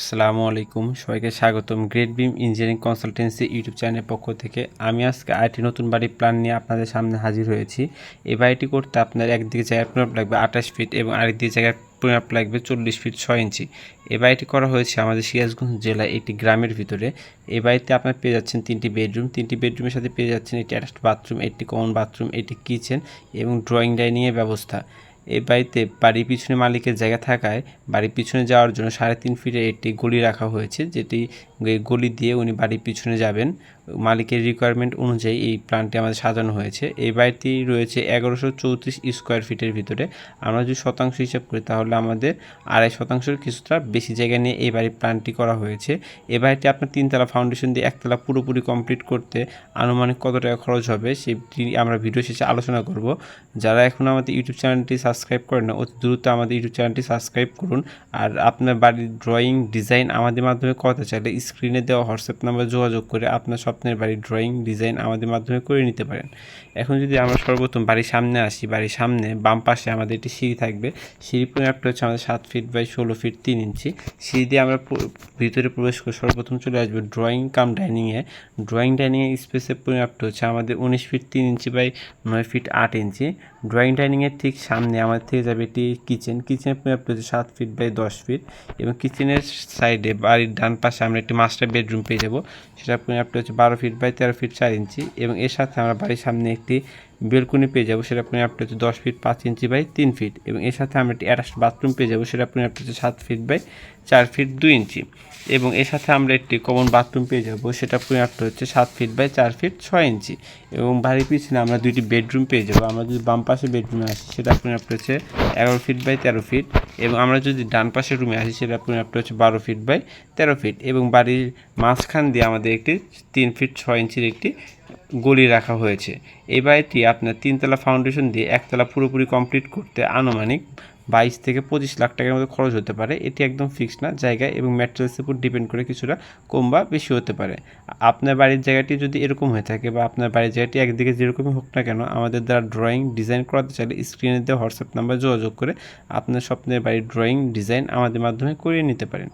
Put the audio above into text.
আসসালামু আলাইকুম, সবাইকে স্বাগতম গ্রেট বিম ইঞ্জিনিয়ারিং কনসালটেন্সি ইউটিউব চ্যানেলের পক্ষ থেকে। আমি আজকে আরেকটি নতুন বাড়ির প্ল্যান নিয়ে আপনাদের সামনে হাজির হয়েছি। এই বাড়িটি করতে আপনার একদিকে জায়গার পরিমাপ লাগবে 28 ফিট এবং আরেকদিকে জায়গার পরিমাপ লাগবে 40 ফিট 6 ইঞ্চি। এই বাড়িটি করা হয়েছে আমাদের সিরাজগঞ্জ জেলায় একটি গ্রামের ভিতরে। এই বাড়িতে আপনার পেয়ে যাচ্ছেন তিনটি বেডরুমের সাথে পেয়ে যাচ্ছেন একটি অ্যাটাচড বাথরুম, একটি কমন বাথরুম, একটি কিচেন এবং ড্রয়িং ডাইনিংয়ের ব্যবস্থা। এই বাড়িতে বাড়ির পিছনে মালিকের জায়গা থাকায় বাড়ির পিছনে যাওয়ার জন্য 3.5 ফিটের একটি গলি রাখা হয়েছে, যেটি গলি দিয়ে উনি বাড়ির পিছনে যাবেন। মালিকের রিকোয়ারমেন্ট অনুযায়ী এই প্ল্যানটি আমাদের সাজানো হয়েছে। এই বাড়িটি রয়েছে 1134 স্কোয়ার ফিটের ভিতরে। আমরা যদি শতাংশ হিসাব করি তাহলে আমাদের 2.5 শতাংশের কিছুটা বেশি জায়গা নিয়ে এই বাড়ির প্ল্যানটি করা হয়েছে। এই বাড়িটি আপনার 3তলা ফাউন্ডেশন দিয়ে 1তলা পুরোপুরি কমপ্লিট করতে আনুমানিক কত টাকা খরচ হবে সেটি আমরা ভিডিও শেষে আলোচনা করব। যারা এখন আমাদের ইউটিউব চ্যানেলটি সাবস্ক্রাইব করেন না, অতি দ্রুত আমাদের ইউটিউব চ্যানেলটি সাবস্ক্রাইব করুন। আর আপনার বাড়ির ড্রয়িং ডিজাইন আমাদের মাধ্যমে করতে চাইলে স্ক্রিনে দেওয়া হোয়াটসঅ্যাপ নাম্বারে যোগাযোগ করে আপনার স্বপ্নের বাড়ির ড্রয়িং ডিজাইন আমাদের মাধ্যমে করে নিতে পারেন। এখন যদি আমরা সর্বপ্রথম বাড়ির সামনে আসি, বাড়ির সামনে বাম পাশে আমাদের একটি সিঁড়ি থাকবে। সিঁড়ি পরিমাপটা হচ্ছে আমাদের 7 ফিট বাই 16 ফিট 3 ইঞ্চি। সিঁড়ি দিয়ে আমরা ভিতরে প্রবেশ করে সর্বপ্রথম চলে আসবো ড্রয়িং কাম ডাইনিংয়ে। ড্রয়িং ডাইনিংয়ের স্পেসের পরিমাপটা হচ্ছে আমাদের 19 feet 3 inch by 9 feet 8 inch. Drawing ডাইনিংয়ের ঠিক সামনে আমাদের থেকে যাবে একটি কিচেনের পরিমাপটা হচ্ছে 7 ফিট বাই 10 ফিট এবং কিচেনের সাইডে বাড়ির ডান পাশে আমরা একটি মাস্টার বেডরুম পেয়ে যাব। সেটার পরিমাপটা হচ্ছে 12 ফিট বাই 13 ফিট 4 ইঞ্চি এবং এর সাথে আমরা বাড়ির সামনে একটি বেলকনি পেয়ে যাবো। সেটা পরিমাপটা হচ্ছে 10 ফিট 5 ইঞ্চি বাই 3 ফিট এবং এর সাথে আমরা একটি অ্যাটাচড বাথরুম পেয়ে যাবো। সেটা পরিমাপটা হচ্ছে 7 ফিট বাই 4 ফিট 2 ইঞ্চি এবং এর সাথে আমরা একটি কমন বাথরুম পেয়ে যাবো। সেটা পরিমাপটা হচ্ছে 7 ফিট বাই 4 ফিট 6 ইঞ্চি এবং বাড়ির পিছনে আমরা দুইটি বেডরুম পেয়ে যাবো। আমরা যদি বাম পাশে বেডরুমে আসি সেটা পরিমাপটা হচ্ছে 11 ফিট বাই 13 ফিট এবং আমরা যদি ডান পাশের রুমে আসি সেটা পরিমাপটা হচ্ছে 12 ফিট বাই 13 ফিট এবং বাড়ির মাঝখান দিয়ে আমাদের একটি 3 ফিট 6 ইঞ্চির একটি গলি রাখা হয়েছে। এই বাড়িটি আপনার 3তলা ফাউন্ডেশন দিয়ে 1তলা পুরোপুরি কমপ্লিট করতে আনুমানিক 22 থেকে 25 লাখ টাকার মতো খরচ হতে পারে। এটি একদম ফিক্সড না, জায়গায় এবং ম্যাটেরিয়ালসের উপর ডিপেন্ড করে কিছুটা কম বা বেশি হতে পারে। আপনার বাড়ির জায়গাটি যদি এরকম হয়ে থাকে বা আপনার বাড়ির জায়গাটি একদিকে যেরকমই হোক না কেন, আমাদের দ্বারা ড্রয়িং ডিজাইন করাতে চাইলে স্ক্রিনে দেওয়া হোয়াটসঅ্যাপ নাম্বার যোগাযোগ করে আপনার স্বপ্নের বাড়ির ড্রয়িং ডিজাইন আমাদের মাধ্যমে করিয়ে নিতে পারেন।